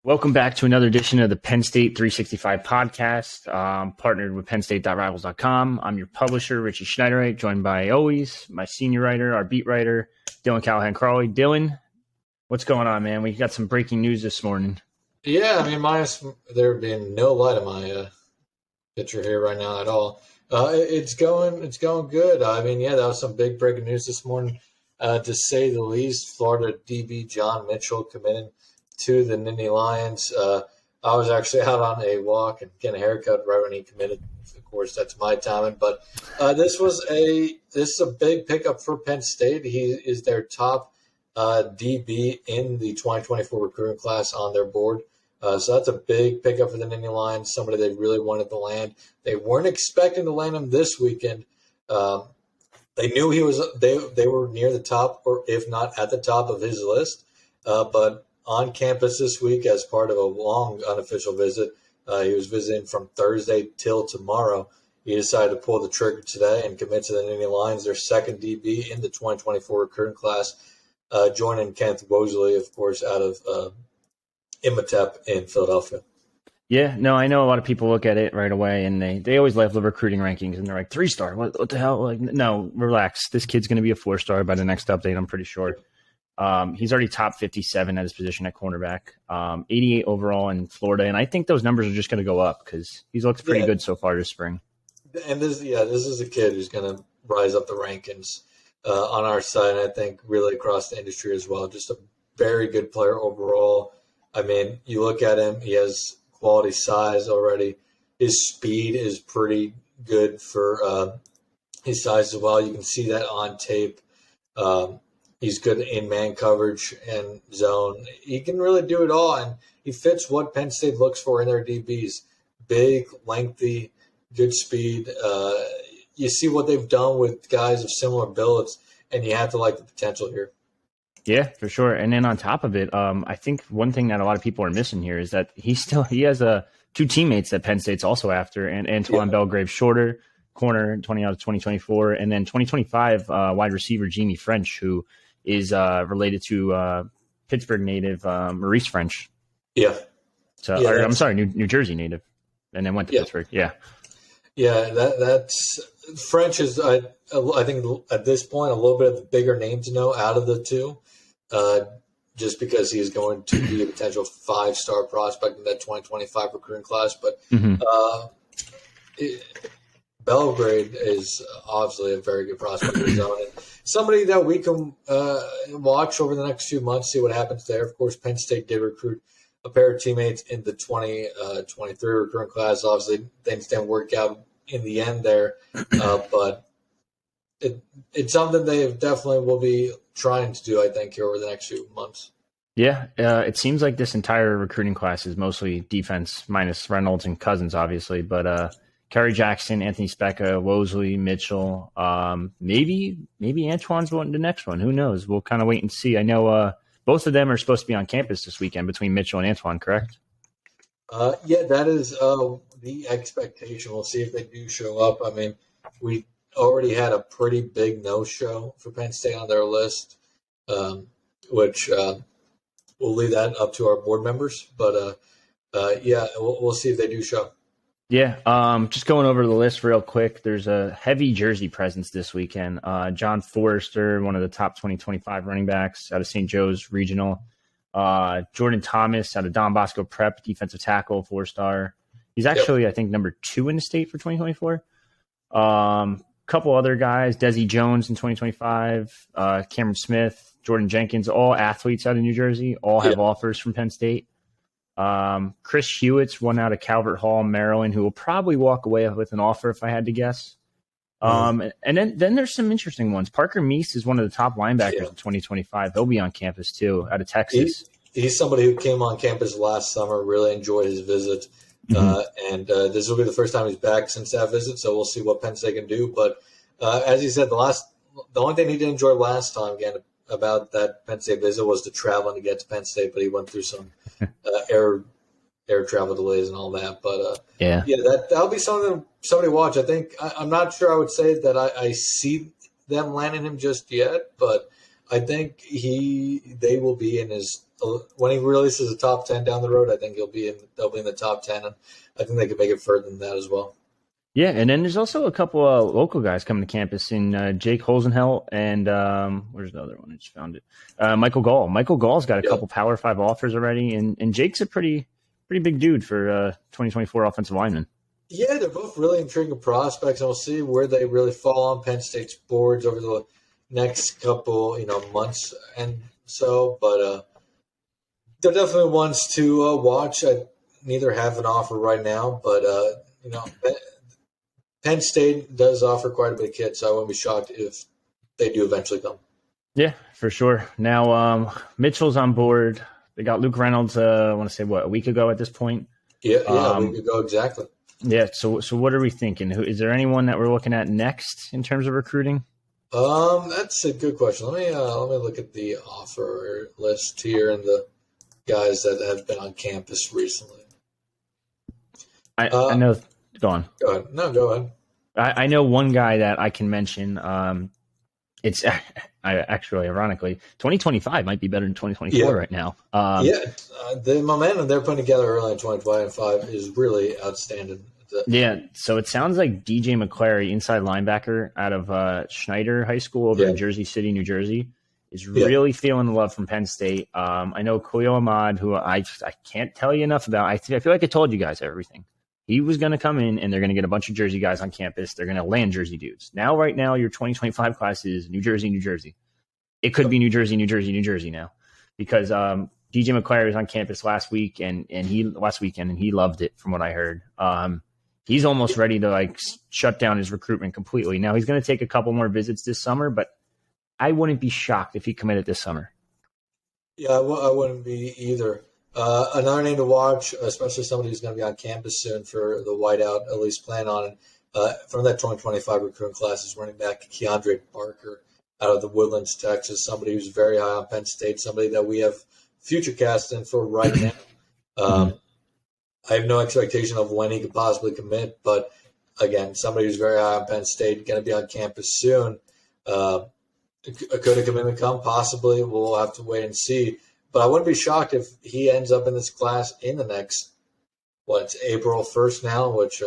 Welcome back to another edition of the Penn State 365 podcast, partnered with PennState.Rivals.com. I'm your publisher, Richie Schnyderite, joined by always my senior writer, our beat writer, Dylan Callaghan-Croley. Dylan, what's going on, man? We got some breaking news this morning. Yeah, I mean, minus there being no light on my picture here right now at all. It's going good. I mean, yeah, that was some big breaking news this morning, to say the least. Florida DB Jon Mitchell committed to the Nittany Lions. I was actually out on a walk and getting a haircut right when he committed. Of course, that's my timing. But this is a big pickup for Penn State. He is their top DB in the 2024 recruiting class on their board. So that's a big pickup for the Nittany Lions, somebody they really wanted to land. They weren't expecting to land him this weekend. They knew they were near the top, or if not at the top of his list. But on campus this week as part of a long unofficial visit, he was visiting from Thursday till tomorrow. He decided to pull the trigger today and commit to the Nittany Lions, their second DB in the 2024 recruiting class, joining Kenneth Wosley, of course, out of Imhotep in Philadelphia. Yeah, no, I know a lot of people look at it right away, and they always love the recruiting rankings, and they're like, 3-star, what the hell? Like, no, relax. This kid's going to be a 4-star by the next update, I'm pretty sure. He's already top 57 at his position at cornerback, 88 overall in Florida, and I think those numbers are just going to go up because he looks pretty good so far this spring. And this is a kid who's going to rise up the rankings on our side, and I think really across the industry as well. Just a very good player overall. I mean, you look at him, he has quality size already. His speed is pretty good for his size as well. You can see that on tape. He's good in man coverage and zone. He can really do it all, and he fits what Penn State looks for in their DBs. Big, lengthy, good speed. You see what they've done with guys of similar builds, and you have to like the potential here. Yeah, for sure. And then on top of it, I think one thing that a lot of people are missing here is that he has two teammates that Penn State's also after, and Antoine Belgrave Shorter, corner 20 out of 2024, and then 2025 wide receiver Jamie French, who is related to Pittsburgh native Maurice French. Yeah. So I'm sorry, New Jersey native, and then went to Pittsburgh. Yeah. Yeah, that's French is I think at this point a little bit of the bigger name to know out of the two, just because he is going to be a potential 5-star prospect in that 2025 recruiting class. But Belgrade is obviously a very good prospect in his own, and somebody that we can watch over the next few months, see what happens there. Of course, Penn State did recruit a pair of teammates in the 2023 recruiting class. Obviously, things didn't work out in the end there, but it's something they definitely will be trying to do, I think, here over the next few months. Yeah, it seems like this entire recruiting class is mostly defense, minus Reynolds and Cousins, obviously, but Kerry Jackson, Anthony Specca, Wosley, Mitchell, maybe Antoine's the next one. Who knows? We'll kind of wait and see. I know both of them are supposed to be on campus this weekend between Mitchell and Antoine, correct? Yeah, that is the expectation. We'll see if they do show up. I mean, we already had a pretty big no-show for Penn State on their list, which we'll leave that up to our board members. But, yeah, we'll see if they do show. Yeah, just going over the list real quick. There's a heavy Jersey presence this weekend. John Forrester, one of the top 2025 running backs out of St. Joe's Regional. Jordan Thomas out of Don Bosco Prep, defensive tackle, 4-star. He's actually, I think, number 2 in the state for 2024. Couple other guys, Desi Jones in 2025, Cameron Smith, Jordan Jenkins, all athletes out of New Jersey, all have offers from Penn State. Chris Hewitt's one out of Calvert Hall, Maryland, who will probably walk away with an offer if I had to guess. And then there's some interesting ones. Parker Meese is one of the top linebackers in 2025. He'll be on campus too, out of Texas. He's somebody who came on campus last summer, really enjoyed his visit. And this will be the first time he's back since that visit, so we'll see what Penn State can do. But as he said, the only thing he didn't enjoy last time, again, about that Penn State visit was the traveling to get to Penn State, but he went through some air travel delays and all that. But that'll be something somebody to watch. I think I'm not sure I would say that I see them landing him just yet, but I think they will be in his when he releases a top 10 down the road. I think they'll be in the top 10, and I think they could make it further than that as well. Yeah, and then there's also a couple of local guys coming to campus in Jake Holzenhelt and where's the other one? I just found it. Michael Gall. Michael Gall's got a couple Power 5 offers already, and Jake's a pretty big dude for 2024 offensive lineman. Yeah, they're both really intriguing prospects, and we'll see where they really fall on Penn State's boards over the next couple months and so. But they're definitely ones to watch. Neither have an offer right now, but Penn State does offer quite a bit of kids, so I wouldn't be shocked if they do eventually come. Yeah, for sure. Now, Mitchell's on board. They got Luke Reynolds, I want to say, a week ago at this point? Yeah, a week ago, exactly. Yeah, so what are we thinking? Is there anyone that we're looking at next in terms of recruiting? That's a good question. Let me look at the offer list here and the guys that have been on campus recently. I know. Go on. Go ahead. No, go ahead. I know one guy that I can mention. It's actually, ironically, 2025 might be better than 2024 right now. The momentum they're putting together early in 2025 is really outstanding. So it sounds like DJ McClary, inside linebacker out of Schneider High School over in Jersey City, New Jersey, is really feeling the love from Penn State. I know Khalil Ahmad, who I can't tell you enough about. I feel like I told you guys everything. He was going to come in, and they're going to get a bunch of Jersey guys on campus. They're going to land Jersey dudes. Right now, your 2025 class is New Jersey, New Jersey. It could be New Jersey, New Jersey, New Jersey now, because DJ McClary was on campus last weekend, and he loved it from what I heard. He's almost ready to shut down his recruitment completely. Now he's going to take a couple more visits this summer, but I wouldn't be shocked if he committed this summer. Yeah, I wouldn't be either. Another name to watch, especially somebody who's going to be on campus soon for the whiteout, at least plan on it, from that 2025 recruiting class is running back Keandre Barker out of the Woodlands, Texas, somebody who's very high on Penn State, somebody that we have future casting for right now. I have no expectation of when he could possibly commit, but again, somebody who's very high on Penn State, going to be on campus soon. Could a commitment come? Possibly. We'll have to wait and see. But I wouldn't be shocked if he ends up in this class in the next, it's April 1st now, which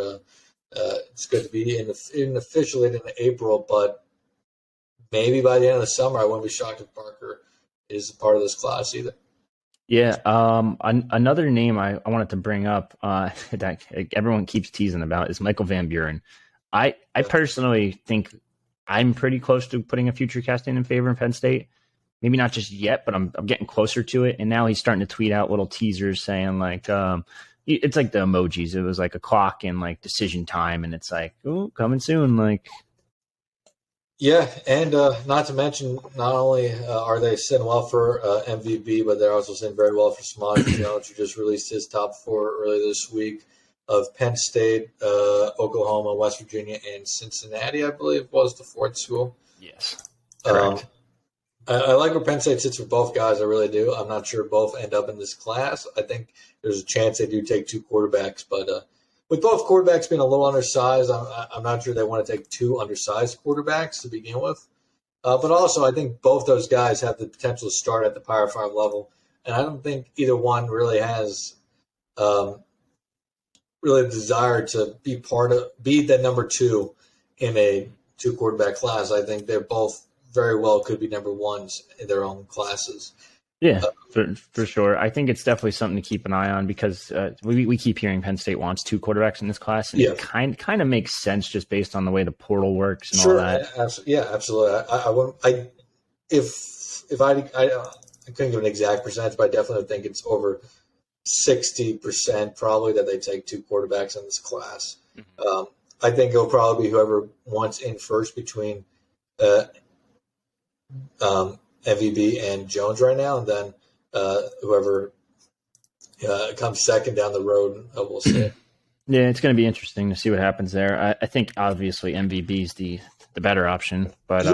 it's good to be in officially in April, but maybe by the end of the summer, I wouldn't be shocked if Barker is a part of this class either. Yeah. Another name I wanted to bring up that everyone keeps teasing about is Michael Van Buren. I personally think I'm pretty close to putting a future casting in favor of Penn State. Maybe not just yet, but I'm getting closer to it. And now he's starting to tweet out little teasers saying it's like the emojis. It was like a clock and decision time, and it's like, oh, coming soon. Yeah, and not to mention, not only are they sitting well for MVB, but they're also sitting very well for Samaj Jones, who just released his top 4 earlier this week of Penn State, Oklahoma, West Virginia, and Cincinnati, I believe, was the 4th school. Yes, correct. I like where Penn State sits for both guys. I really do. I'm not sure both end up in this class. I think there's a chance they do take 2 quarterbacks, but with both quarterbacks being a little undersized, I'm not sure they want to take 2 undersized quarterbacks to begin with. But also, I think both those guys have the potential to start at the Power 5 level, and I don't think either one really has really the desire to be the number 2 in a 2 quarterback class. I think they're both very well could be number 1s in their own classes. Yeah, for sure. I think it's definitely something to keep an eye on because we keep hearing Penn State wants 2 quarterbacks in this class, and it kind of makes sense just based on the way the portal works and all that. Absolutely. I couldn't give an exact percentage, but I definitely think it's over 60% probably that they take 2 quarterbacks in this class. Mm-hmm. I think it'll probably be whoever wants in first between MVB and Jones right now, and then whoever comes second down the road, we'll see. Yeah, it's going to be interesting to see what happens there. I think obviously MVP is the better option, but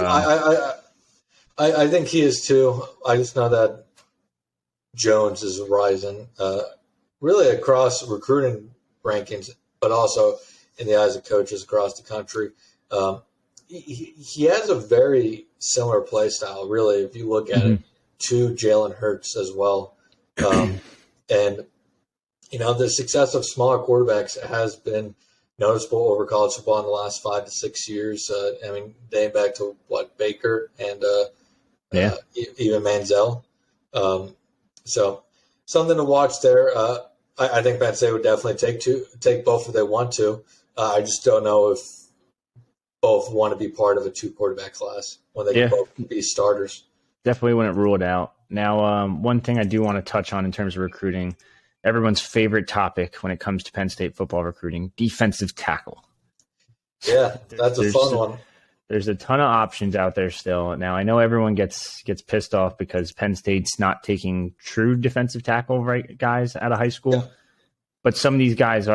I think he is too. I just know that Jones is rising really across recruiting rankings, but also in the eyes of coaches across the country. he has a very similar play style, really, if you look at it, to Jalen Hurts as well. And, the success of smaller quarterbacks has been noticeable over college football in the last 5 to 6 years. Dating back to, Baker and even Manziel. So something to watch there. I think Penn State would definitely take both if they want to. I just don't know if both want to be part of a 2-quarterback class when they can both be starters. Definitely wouldn't rule it out. Now, one thing I do want to touch on in terms of recruiting, everyone's favorite topic when it comes to Penn State football recruiting, defensive tackle. Yeah, that's a fun one. There's a ton of options out there still. Now, I know everyone gets pissed off because Penn State's not taking true defensive tackle guys out of high school. Yeah. But some of these guys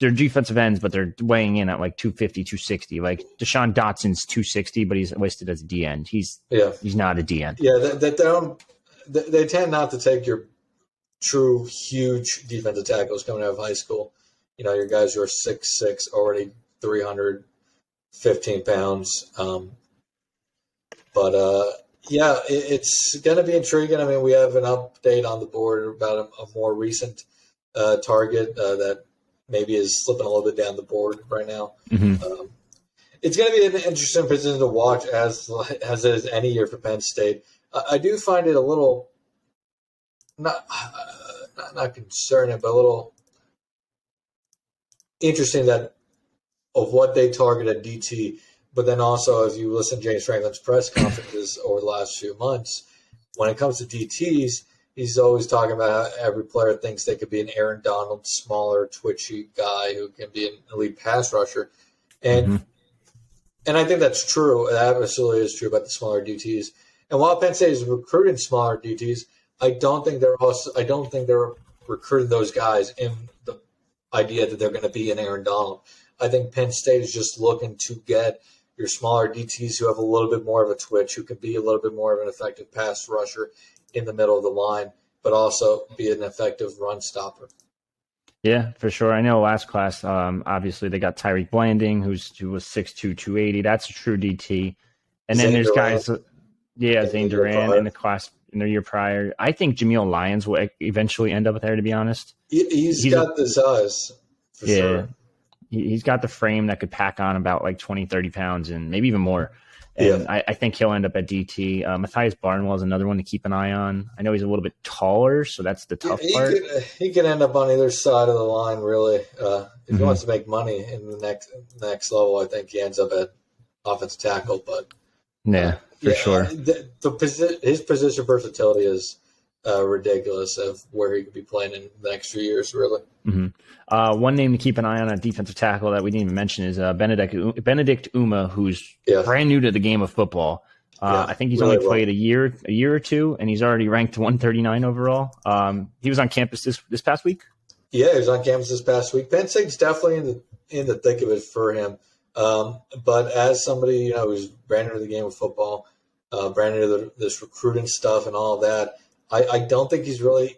they're defensive ends, but they're weighing in at like 250, 260. Like Deshaun Dotson's 260, but he's listed as a D end. He's not a D end. Yeah, they tend not to take your true huge defensive tackles coming out of high school. Your guys who are 6'6", already 315 pounds. It's going to be intriguing. We have an update on the board about a more recent target that maybe is slipping a little bit down the board right now. It's going to be an interesting position to watch as it is any year for Penn State. I do find it a little not concerning, but a little interesting that of what they target at DT. But then also, if you listen to James Franklin's press conferences over the last few months, when it comes to DTs, he's always talking about how every player thinks they could be an Aaron Donald, smaller, twitchy guy who can be an elite pass rusher. And I think that's true. That absolutely is true about the smaller DTs. And while Penn State is recruiting smaller DTs, I don't think they're recruiting those guys in the idea that they're going to be an Aaron Donald. I think Penn State is just looking to get your smaller DTs who have a little bit more of a twitch, who can be a little bit more of an effective pass rusher in the middle of the line, but also be an effective run stopper. Yeah, for sure. I know last class, obviously they got Tyreek Blanding, who was 6'2", 280. That's a true DT. And then there's guys, Zane Duran in the class in their year prior. I think Jameel Lyons will eventually end up there, to be honest. He's got the size, for sure. He's got the frame that could pack on about like 20, 30 pounds and maybe even more. And I think he'll end up at DT. Matthias Barnwell is another one to keep an eye on. I know he's a little bit taller, so that's the tough part. He could end up on either side of the line, really. If he wants to make money in the next level, I think he ends up at offensive tackle. But for sure. His position versatility is ridiculous of where he could be playing in the next few years, really. One name to keep an eye on at defensive tackle that we didn't even mention is Benedict Uma, who's brand new to the game of football. I think he's only played a year or two, and he's already ranked 139 overall. He was on campus this past week. Yeah, he was on campus this past week. Penn State's definitely in the thick of it for him. But as somebody who's brand new to the game of football, brand new to this recruiting stuff and all that, I don't think he's really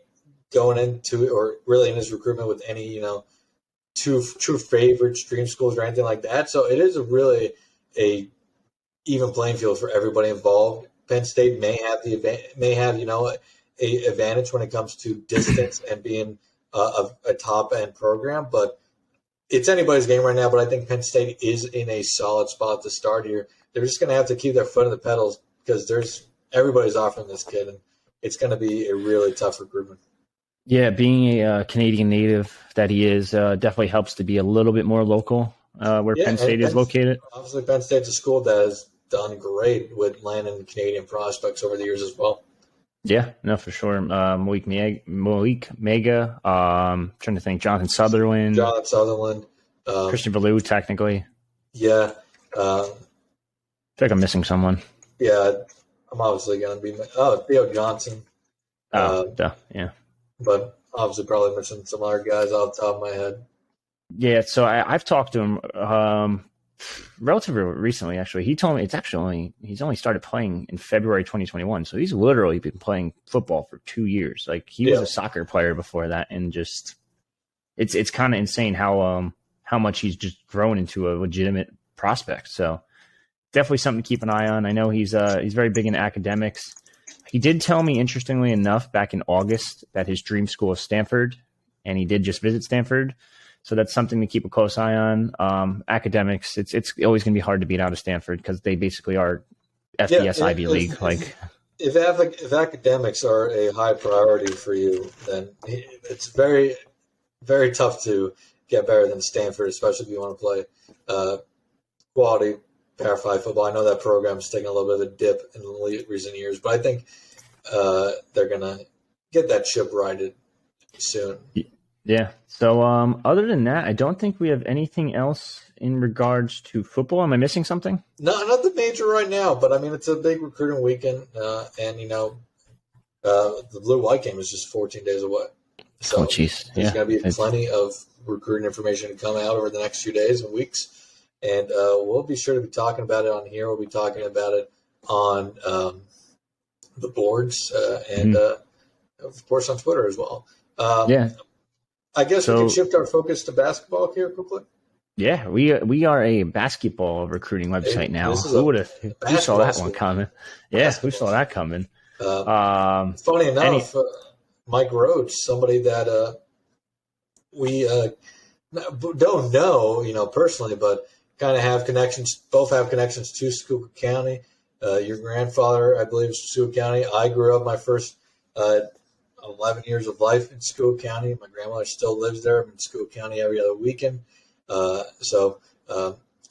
going into or really in his recruitment with any true favorites, dream schools, or anything like that. So it is a even playing field for everybody involved. Penn State may have a advantage when it comes to distance and being a top end program, but it's anybody's game right now. But I think Penn State is in a solid spot to start here. They're just going to have to keep their foot on the pedals because everybody's offering this kid, and it's going to be a really tough recruitment. Yeah, being a Canadian native that he is definitely helps to be a little bit more local where Penn State is located. Obviously, Penn State's a school that has done great with landing Canadian prospects over the years as well. Yeah, no, for sure. Malik Mega, trying to think, Jonathan Sutherland. Christian Ballou, technically. Yeah. I feel like I'm missing someone. Yeah, I'm obviously going to be Theo Johnson. Yeah. But obviously probably missing some other guys off the top of my head. Yeah, so I've talked to him relatively recently, actually. He told me he's only started playing in February 2021, so he's literally been playing football for 2 years. Like, he was a soccer player before that, and just it's kind of insane how much he's just grown into a legitimate prospect. So definitely something to keep an eye on. I know he's very big in academics. He did tell me, interestingly enough, back in August that his dream school is Stanford, and he did just visit Stanford. So that's something to keep a close eye on. Academics, it's always going to be hard to beat out of Stanford because they basically are FBS Ivy League. If academics are a high priority for you, then it's very, very tough to get better than Stanford, especially if you want to play quality Power 5 football. I know that program's taken a little bit of a dip in the recent years, but I think they're going to get that ship righted soon. Yeah. So other than that, I don't think we have anything else in regards to football. Am I missing something? No, nothing major right now, but I mean, it's a big recruiting weekend, and the blue-white game is just 14 days away. So geez. There's going to be plenty of recruiting information to come out over the next few days and weeks, and we'll be sure to be talking about it on here. We'll be talking about it on the boards and, of course, on Twitter as well. I guess we can shift our focus to basketball here quickly. Yeah, we are a basketball recruiting website now. Who saw that one coming? Yeah, who saw that coming? Funny enough, Mike Rhodes, somebody that we don't know, personally, but kind of have connections. Both have connections to Schuylkill County. Your grandfather, I believe, is Schuylkill County. I grew up my first 11 years of life in Schuylkill County. My grandmother still lives there. I'm in Schuylkill County every other weekend. So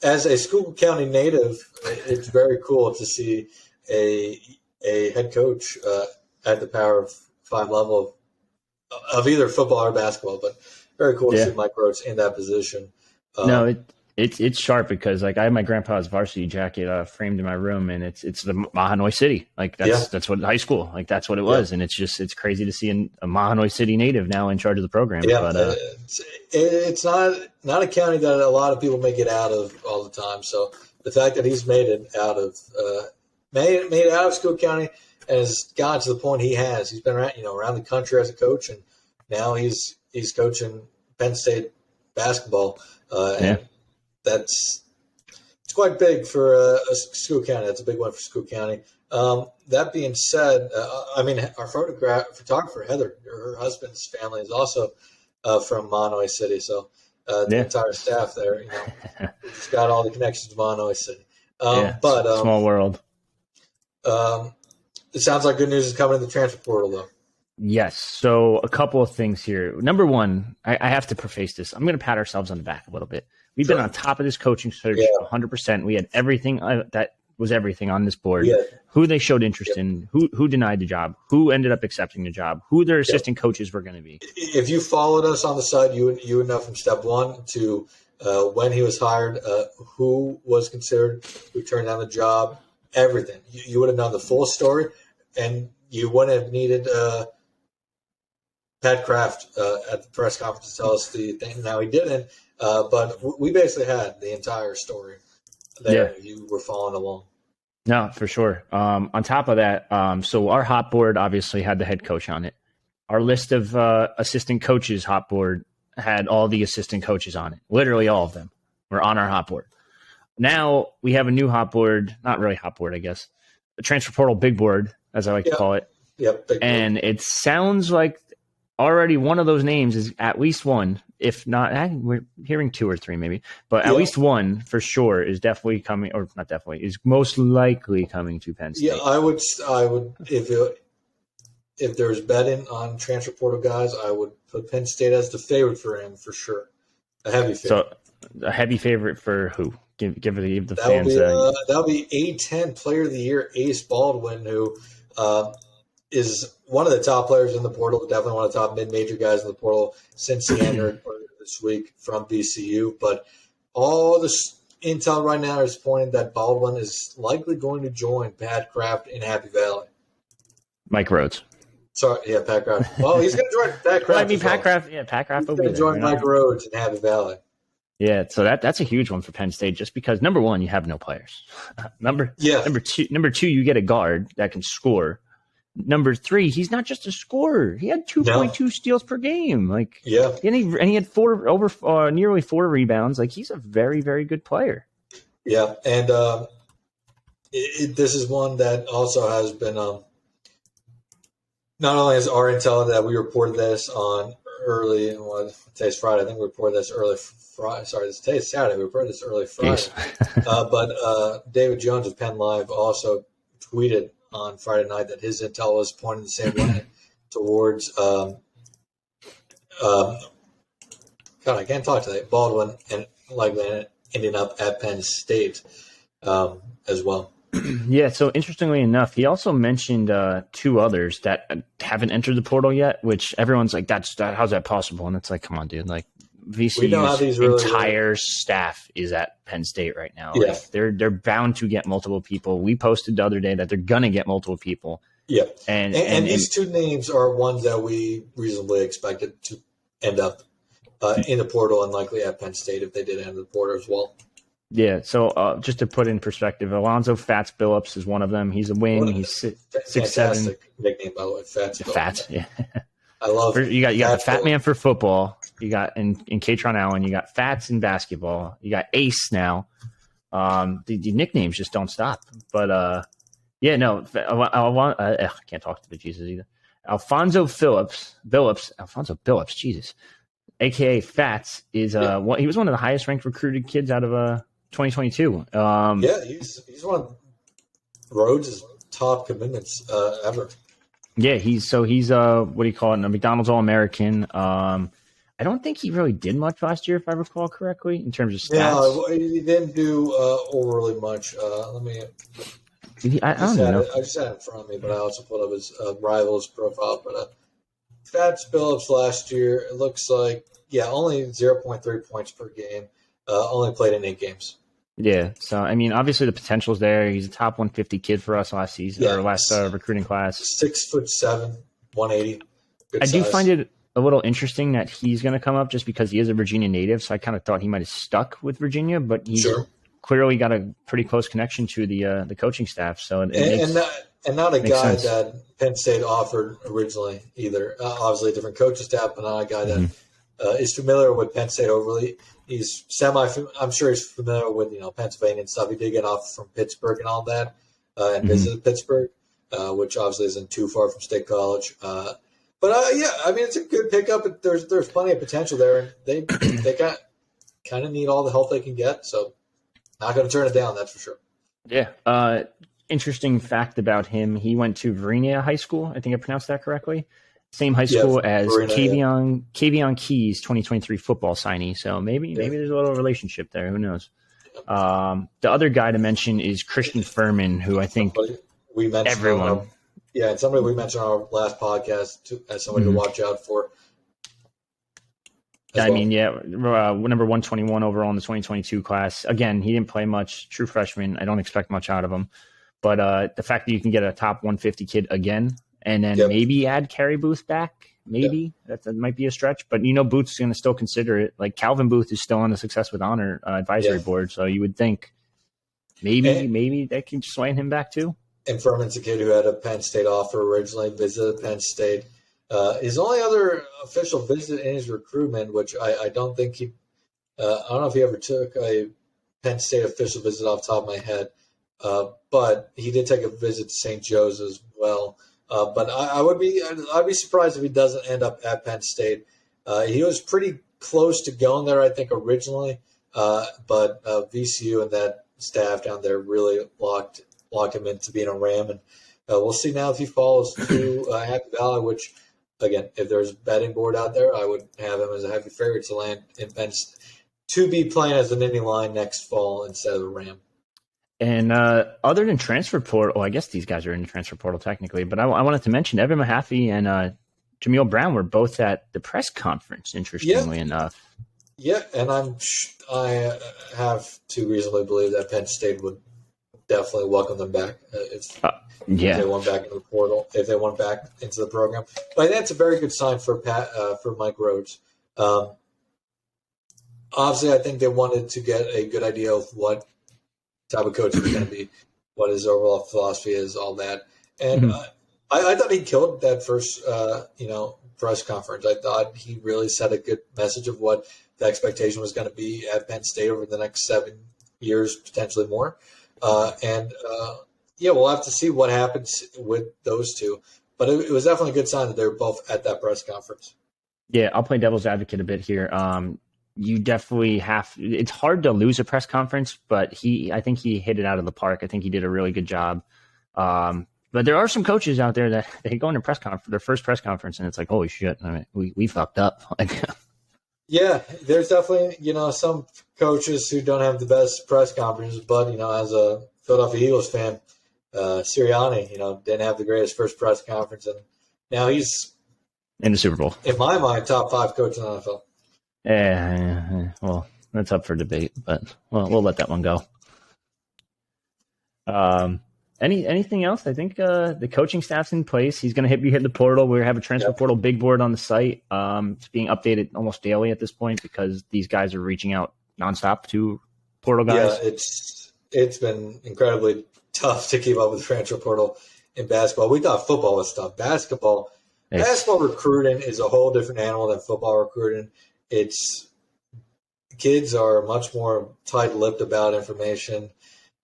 as a Schuylkill County native, it's very cool to see a head coach at the Power 5 level of either football or basketball. But very cool to see Mike Rhodes in that position. It's sharp because I have my grandpa's varsity jacket framed in my room, and it's the Mahanoy City. That's what high school that's what it was, and it's crazy to see a Mahanoy City native now in charge of the program. Yeah, but it's not a county that a lot of people make it out of all the time. So the fact that he's made it out of Schuylkill County and has gotten to the point he's been around the country as a coach, and now he's coaching Penn State basketball. It's quite big for Schuylkill County. That's a big one for Schuylkill County. That being said, our photographer, Heather, her husband's family is also from Mahanoy City. So the entire staff there, we just got all the connections to Mahanoy City. Small world. It sounds like good news is coming in the transfer portal, though. Yes. So a couple of things here. Number one, I have to preface this. I'm going to pat ourselves on the back a little bit. We've been on top of this coaching search 100%. We had everything that was everything on this board. Yeah. Who they showed interest in, who denied the job, who ended up accepting the job, who their assistant coaches were going to be. If you followed us on the side, you would know from step one to when he was hired, who was considered, who turned down the job, everything. You would have known the full story, and you wouldn't have needed Pat Kraft at the press conference to tell us the thing. Now, he didn't. But we basically had the entire story there. Yeah. You were following along. No, for sure. On top of that, so our hot board obviously had the head coach on it. Our list of assistant coaches hot board had all the assistant coaches on it. Literally all of them were on our hot board. Now we have a new hot board, not really hot board, I guess, the transfer portal big board, as I like to call it. Yep. And it sounds like already one of those names is at least one, if not, we're hearing two or three maybe, but at least one for sure is definitely coming, or not definitely, is most likely coming to Penn State. Yeah, I would if there's betting on transfer portal guys, I would put Penn State as the favorite for him for sure. A heavy favorite. So a heavy favorite for who? Give the that fans. That'll be A10 Player of the Year, Ace Baldwin, who is one of the top players in the portal, definitely one of the top mid-major guys in the portal since he entered this week from BCU. But all this intel right now is pointing that Baldwin is likely going to join Pat Kraft in Happy Valley. Mike Rhodes. Sorry, Pat Kraft. Well, he's going to join Pat Kraft. Well, I mean, Pat Kraft. Yeah, Pat Kraft. He's going to join Mike Rhodes in Happy Valley. Yeah, so that's a huge one for Penn State, just because number one, you have no players. Number two, you get a guard that can score. Number three, he's not just a scorer. He had 2.2 steals per game. And he had nearly four rebounds. He's a very, very good player. Yeah, and this is one that also has been not only is our intel that we reported this on early, today's Friday. I think we reported this early Friday. Sorry, today's Saturday. We reported this early Friday. But David Jones of Penn Live also tweeted on Friday night that his intel was pointing the same way towards God, I can't talk today. Baldwin and likely ending up at Penn State as well. Yeah, so interestingly enough, he also mentioned two others that haven't entered the portal yet, which everyone's like, how's that possible? And it's like, come on, dude. Like, VCU's entire staff is at Penn State right now. Yeah. Like, they're bound to get multiple people. We posted the other day that they're going to get multiple people. Yeah. And these two names are ones that we reasonably expected to end up in the portal and likely at Penn State if they did enter the portal as well. Yeah, so just to put in perspective, Alonzo Fats Billups is one of them. He's a wing. He's 6'7". Nickname, by the way, Fats. Fats, yeah. I love it. You got the fat man for football. You got in Katron Allen. You got Fats in basketball. You got Ace now. The nicknames just don't stop. But yeah, no, I can't talk to the Jesus either. Alfonso Billups, Jesus, aka Fats is he was one of the highest ranked recruited kids out of 2022. Yeah, he's one of Rhodes' top commitments ever. Yeah, he's what do you call it? A McDonald's All-American. I don't think he really did much last year, if I recall correctly, in terms of stats. Yeah, he didn't do overly much. Let me. I don't know. I just had it in front of me, but I also pulled up his Rivals profile. But Fats Billups last year, it looks like only 0.3 points per game. Only played in 8 games. Yeah, so I mean, obviously the potential's there. He's a top 150 kid for us last season or last recruiting class. 6'7", 180. Good size. Do find it a little interesting that he's going to come up just because he is a Virginia native. So I kind of thought he might have stuck with Virginia, but he's clearly got a pretty close connection to the coaching staff. So not a guy that Penn State offered originally either. Obviously, a different coaching staff, but not a guy that is familiar with Penn State overly. He's I'm sure he's familiar with Pennsylvania and stuff. He did get off from Pittsburgh and all that, and visited Pittsburgh, which obviously isn't too far from State College. But I mean, it's a good pickup. There's plenty of potential there, and they kind of need all the help they can get. So not going to turn it down, that's for sure. Yeah. Interesting fact about him: he went to Verenia High School. I think I pronounced that correctly. Same high school as Kavion Key's 2023 football signee. So maybe there's a little relationship there. Who knows? The other guy to mention is Christian Furman, who I think we mentioned everyone. And somebody we mentioned on our last podcast as somebody to watch out for. Number 121 overall in the 2022 class. Again, he didn't play much. True freshman. I don't expect much out of him. But the fact that you can get a top 150 kid again, and then maybe add Kerry Booth back, that might be a stretch. But Booth's going to still consider it. Like Calvin Booth is still on the Success with Honor advisory board, so you would think maybe they can sway him back too. And Furman's a kid who had a Penn State offer originally, visited Penn State. His only other official visit in his recruitment, which I don't think he I don't know if he ever took a Penn State official visit off the top of my head, but he did take a visit to St. Joe's as well. But I'd be surprised if he doesn't end up at Penn State. He was pretty close to going there, I think, originally, but VCU and that staff down there really locked him into being a Ram, and we'll see now if he falls to Happy Valley. Which, again, if there's a betting board out there, I would have him as a heavy favorite to land in Penn State, to be playing as the Nittany Lion next fall instead of the Ram. And other than transfer portal, I guess these guys are in the transfer portal technically, but I wanted to mention Evan Mahaffey and Jameel Brown were both at the press conference, interestingly enough. Yeah, and I have to reasonably believe that Penn State would definitely welcome them back if they went back into the portal, if they went back into the program. But I think that's a very good sign for Mike Rhodes. Obviously, I think they wanted to get a good idea of what type of coach he's going to be, what his overall philosophy is, all that. And I thought he killed that first, press conference. I thought he really set a good message of what the expectation was going to be at Penn State over the next 7 years, potentially more. We'll have to see what happens with those two. But it was definitely a good sign that they were both at that press conference. Yeah, I'll play devil's advocate a bit here. You definitely have. It's hard to lose a press conference, but I think he hit it out of the park. I think he did a really good job. But there are some coaches out there that they go into their first press conference, and it's like, holy shit, I mean, we fucked up. Yeah, there's definitely some coaches who don't have the best press conferences, but as a Philadelphia Eagles fan, Sirianni, didn't have the greatest first press conference, and now he's in the Super Bowl. In my mind, top 5 coach in the NFL. Yeah, well, that's up for debate, but we'll let that one go. Anything else? I think the coaching staff's in place. He's going to be hitting the portal. We have a transfer portal big board on the site. It's being updated almost daily at this point because these guys are reaching out nonstop to portal guys. Yeah, it's been incredibly tough to keep up with the transfer portal in basketball. We thought football was tough. Basketball recruiting is a whole different animal than football recruiting. Kids are much more tight-lipped about information.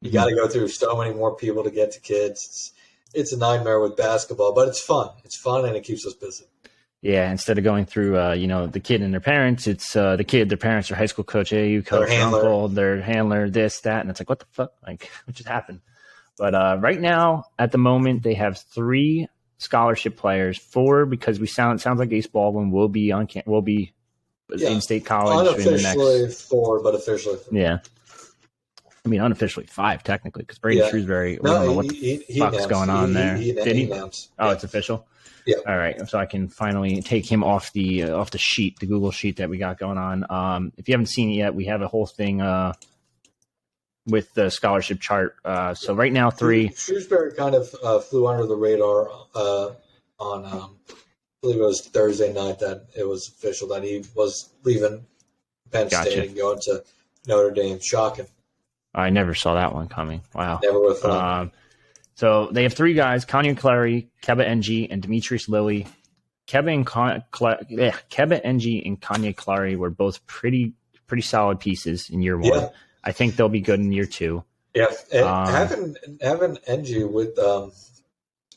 You got to go through so many more people to get to kids. It's a nightmare with basketball, but it's fun. It's fun, and it keeps us busy. Yeah, instead of going through, the kid and their parents, it's the kid, their parents, their high school coach, AAU coach, their uncle, their handler, this, that, and it's like, what the fuck? Like, what just happened? But right now, at the moment, they have 3 scholarship players, 4 because sounds like Ace Baldwin will be in-state college. Unofficially 4, but officially 3. Yeah. I mean, unofficially 5, technically, because Brady Shrewsbury, we don't know what the fuck's going on there. Did he? Announced. Oh, it's official? Yeah. All right. So I can finally take him off the sheet, the Google sheet that we got going on. If you haven't seen it yet, we have a whole thing with the scholarship chart. So right now, 3. Shrewsbury kind of flew under the radar on, I believe it was Thursday night that it was official that he was leaving Penn State and going to Notre Dame. Shocking. I never saw that one coming. Wow. Never would have thought. So they have 3 guys, Kanye-Clary, Keba Ng, and Demetrius Lilly. Keba Ng and Kanye-Clary were both pretty solid pieces in year 1. Yeah. I think they'll be good in year 2. Yeah, and having Ng with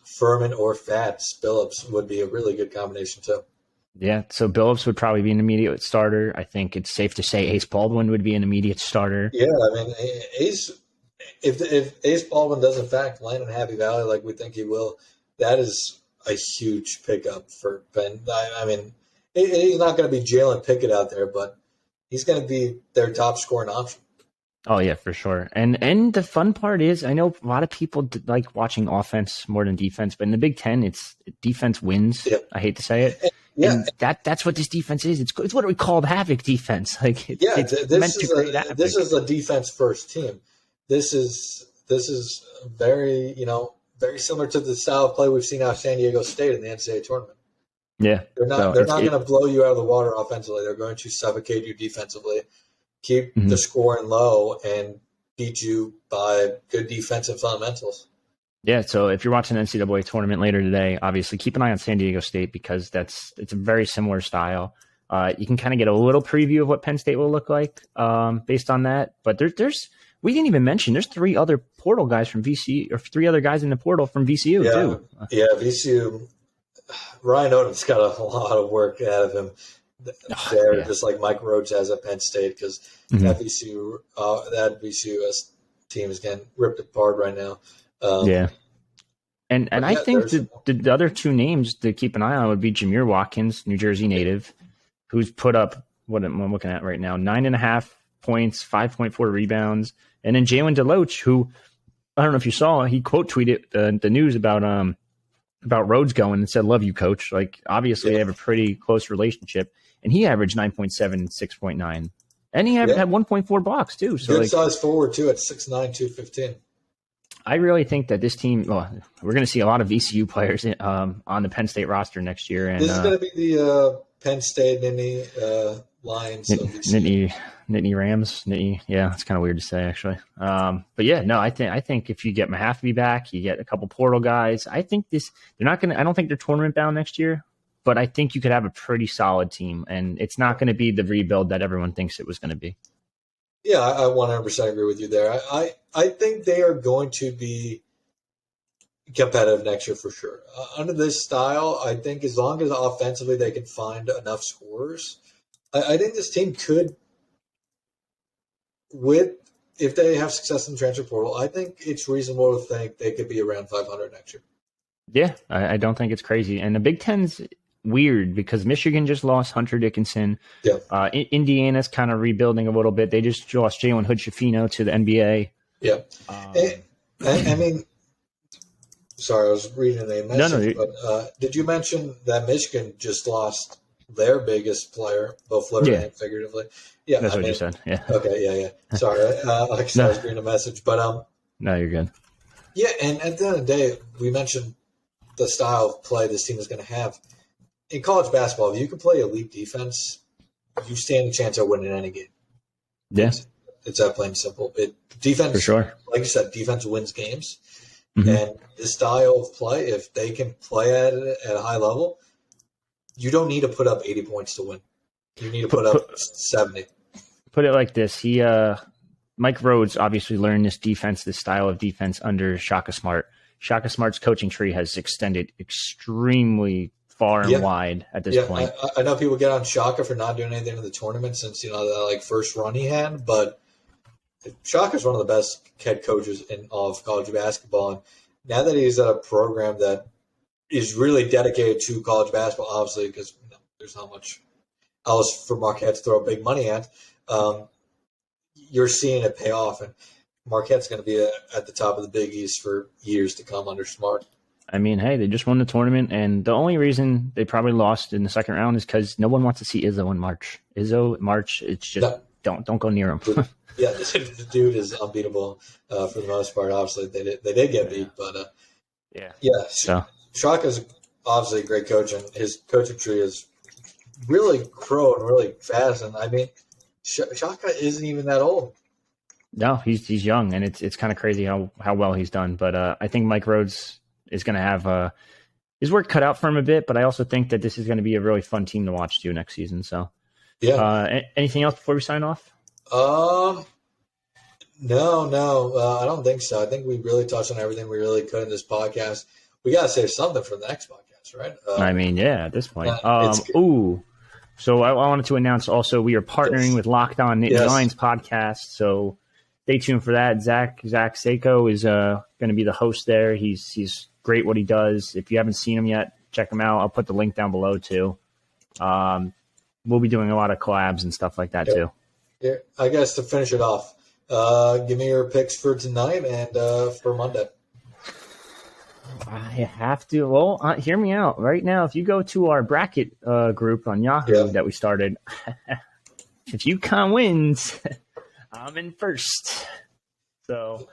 Furman or Fats Billups would be a really good combination too. Yeah, so Billups would probably be an immediate starter. I think it's safe to say Ace Baldwin would be an immediate starter. Yeah, I mean, if Ace Baldwin does in fact land in Happy Valley like we think he will, that is a huge pickup for Penn. I mean, he's not going to be Jalen Pickett out there, but he's going to be their top scoring option. Oh yeah, for sure. And the fun part is, I know a lot of people like watching offense more than defense, but in the Big Ten, it's defense wins. Yep. I hate to say it. And that's what this defense is. It's what we call havoc defense. Like this is a defense first team. This is very very similar to the style of play we've seen out of San Diego State in the NCAA tournament. Yeah, they're not going to blow you out of the water offensively. They're going to suffocate you defensively, keep the scoring low, and beat you by good defensive fundamentals. Yeah, so if you're watching the NCAA tournament later today, obviously keep an eye on San Diego State because it's a very similar style. You can kind of get a little preview of what Penn State will look like based on that. But there's we didn't even mention there's 3 other portal guys from VCU, or 3 other guys in the portal from VCU too. Yeah, VCU. Ryan Odom's got a lot of work out of him there, just like Mike Rhodes has at Penn State, because that VCU team is getting ripped apart right now. And I think the other 2 names to keep an eye on would be Jameer Watkins, New Jersey native, who's put up what I'm looking at right now, 9.5 points, 5.4 rebounds, and then Jalen Deloach, who I don't know if you saw, he quote tweeted the news about Rhodes going and said, "Love you, coach." Like obviously they have a pretty close relationship, and he averaged 9.7 and 6.9, and he had 1.4 blocks too. So good size forward too at 6'9", 215. I really think that this team, we're going to see a lot of VCU players on the Penn State roster next year. And this is going to be the Penn State Nittany Lions. Nittany Rams. Yeah, it's kind of weird to say actually. But yeah, no, I think if you get Mahaffey back, you get a couple portal guys. I think I don't think they're tournament bound next year, but I think you could have a pretty solid team, and it's not going to be the rebuild that everyone thinks it was going to be. Yeah, I 100% agree with you there. I think they are going to be competitive next year for sure. Under this style, I think as long as offensively they can find enough scorers, I think this team could, with if they have success in the transfer portal, I think it's reasonable to think they could be around 500 next year. Yeah, I don't think it's crazy. And the Big Ten's weird because Michigan just lost Hunter Dickinson. Yeah. Indiana's kind of rebuilding a little bit. They just lost Jalen Hood-Schifino to the NBA. Yeah. I mean, sorry, I was reading a message, but did you mention that Michigan just lost their biggest player, both literally and figuratively? Yeah, that's what you said. Yeah. Okay. Yeah. Sorry, I was reading a message, but no, you're good. Yeah, and at the end of the day, we mentioned the style of play this team is going to have in college basketball. If you can play elite defense, you stand a chance of winning any game. Yeah, it's that plain and simple. Defense, for sure. Like you said, defense wins games. Mm-hmm. And this style of play, if they can play at it at a high level, you don't need to put up 80 points to win. You need to put up 70. Put it like this: Mike Rhodes obviously learned this style of defense under Shaka Smart. Shaka Smart's coaching tree has extended extremely far and wide at this point. I know people get on Shaka for not doing anything in the tournament since that first run he had, but Shaka's one of the best head coaches in all of college basketball. And now that he's at a program that is really dedicated to college basketball, obviously, because there's not much else for Marquette to throw big money at, you're seeing it pay off. And Marquette's going to be at the top of the Big East for years to come under Smart. I mean, hey, they just won the tournament, and the only reason they probably lost in the second round is because no one wants to see Izzo in March. It's just don't go near him. Yeah, the dude is unbeatable for the most part. Obviously, they did get beat, but So Shaka's obviously a great coach, and his coaching tree is really growing really fast. And I mean, Shaka isn't even that old. No, he's young, and it's kind of crazy how well he's done. But I think Mike Rhodes is going to have his work cut out for him a bit. But I also think that this is going to be a really fun team to watch too next season. So, anything else before we sign off? No, I don't think so. I think we really touched on everything we really could in this podcast. We got to save something for the next podcast, right? I mean, yeah, at this point. So I wanted to announce also we are partnering with Locked On Nittany Lions podcast. So stay tuned for that. Zach Seiko is going to be the host there. He's great what he does. If you haven't seen him yet, check him out. I'll put the link down below too. We'll be doing a lot of collabs and stuff like that too. Yeah, I guess to finish it off, give me your picks for tonight and for Monday. I have to. Well, hear me out. Right now, if you go to our bracket group on Yahoo that we started, if UConn wins, I'm in first. So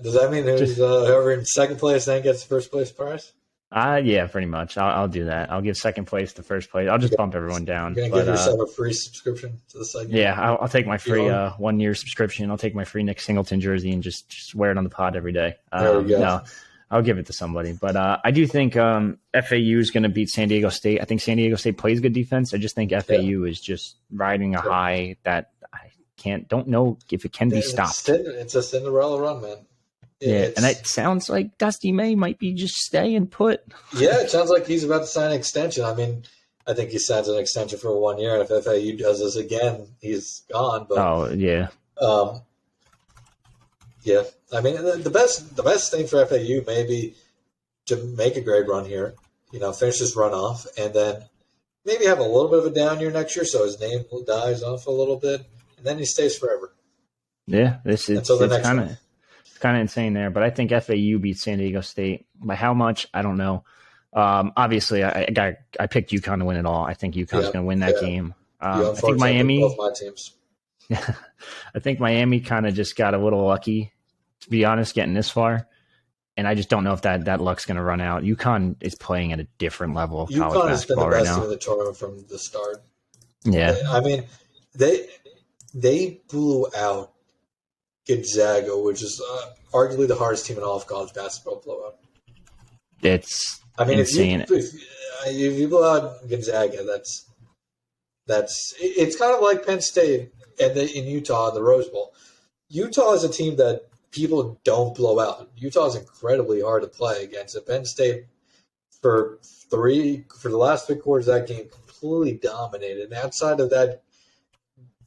does that mean whoever in second place then gets the first place prize? Yeah, pretty much. I'll do that. I'll give second place to first place. I'll just bump everyone down. You're going to give yourself a free subscription to the site? Yeah, I'll take my free 1 year subscription. I'll take my free Nick Singleton jersey and just wear it on the pod every day. There we go. No, I'll give it to somebody. But I do think FAU is going to beat San Diego State. I think San Diego State plays good defense. I just think FAU is just riding a high that I don't know if it can be stopped. It's a Cinderella run, man. And it sounds like Dusty May might be just staying put. Yeah, it sounds like he's about to sign an extension. I mean, I think he signs an extension for 1 year, and if FAU does this again, he's gone. But, yeah. I mean, the best thing for FAU may be to make a great run here, finish this run off, and then maybe have a little bit of a down year next year so his name dies off a little bit, and then he stays forever. Yeah, it's kind of insane there, but I think FAU beats San Diego State. By how much, I don't know. Obviously, I picked UConn to win it all. I think UConn's going to win that game. I think Miami. Both my teams. I think Miami kind of just got a little lucky, to be honest, getting this far. And I just don't know if that luck's going to run out. UConn is playing at a different level of college basketball right now. UConn has been the best team in the tournament from the start. Yeah, I mean, they blew out Gonzaga, which is arguably the hardest team in all of college basketball blowout. It's insane. If you blow out Gonzaga, it's kind of like Penn State and in Utah in the Rose Bowl. Utah is a team that people don't blow out. Utah is incredibly hard to play against. At Penn State, for the last 3 quarters of that game, completely dominated. And outside of that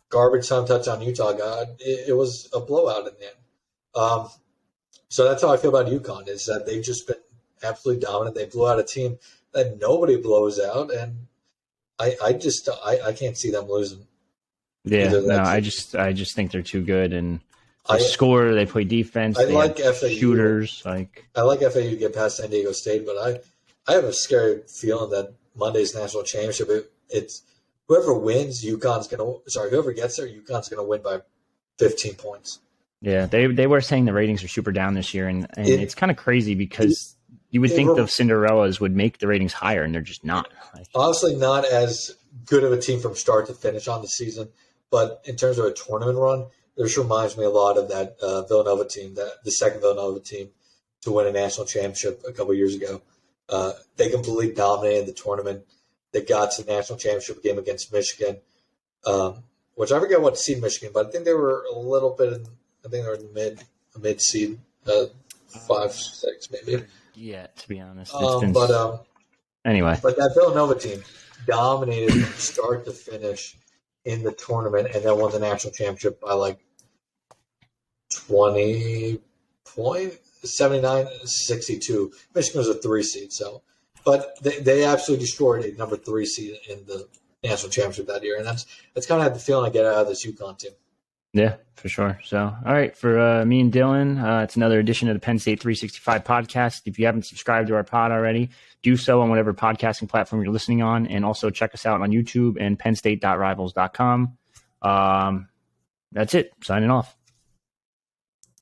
garbage time touchdown Utah got, it was a blowout in the end. So that's how I feel about UConn, is that they've just been absolutely dominant. They blew out a team that nobody blows out, and I can't see them losing. Yeah, no, I just think they're too good, and they score, they play defense, they like FAU, shooters. I like FAU to get past San Diego State, but I have a scary feeling that Monday's national championship, it's whoever wins, whoever gets there, UConn's gonna win by 15 points. Yeah, they were saying the ratings are super down this year, and it's kind of crazy because you would think the Cinderellas would make the ratings higher, and they're just not. Honestly, not as good of a team from start to finish on the season, but in terms of a tournament run, this reminds me a lot of that Villanova team, the second Villanova team to win a national championship a couple years ago. They completely dominated the tournament. They got to the national championship game against Michigan, which I forget what seed Michigan, but I think they were a little bit I think they were in mid seed, 5, 6 maybe. Yeah, to be honest. Anyway. But that Villanova team dominated from start to finish in the tournament and then won the national championship by like 20 points, 79-62. Michigan was a 3 seed, but they absolutely destroyed a number 3 seed in the national championship that year, and that's kind of the feeling I get out of this UConn team. Yeah, for sure. So, all right, for me and Dylan, it's another edition of the Penn State 365 podcast. If you haven't subscribed to our pod already, do so on whatever podcasting platform you're listening on, and also check us out on YouTube and pennstate.rivals.com. That's it. Signing off.